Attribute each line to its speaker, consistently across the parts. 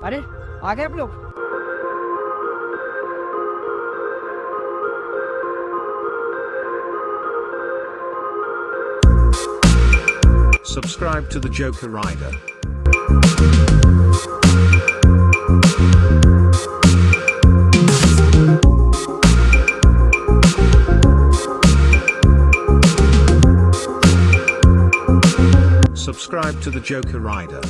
Speaker 1: अरे आ गए आप लोग।
Speaker 2: Subscribe to the Joker Rider. Subscribe to the Joker Rider.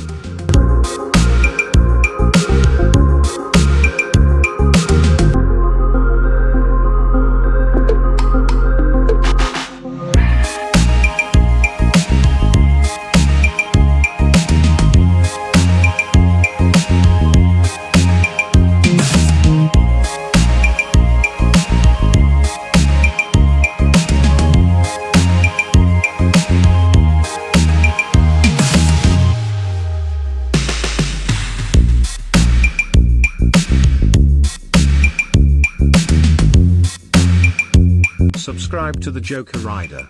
Speaker 2: Subscribe to the Joker Rider.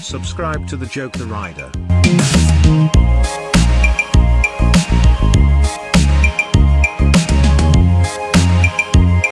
Speaker 2: Subscribe to the Joker Rider.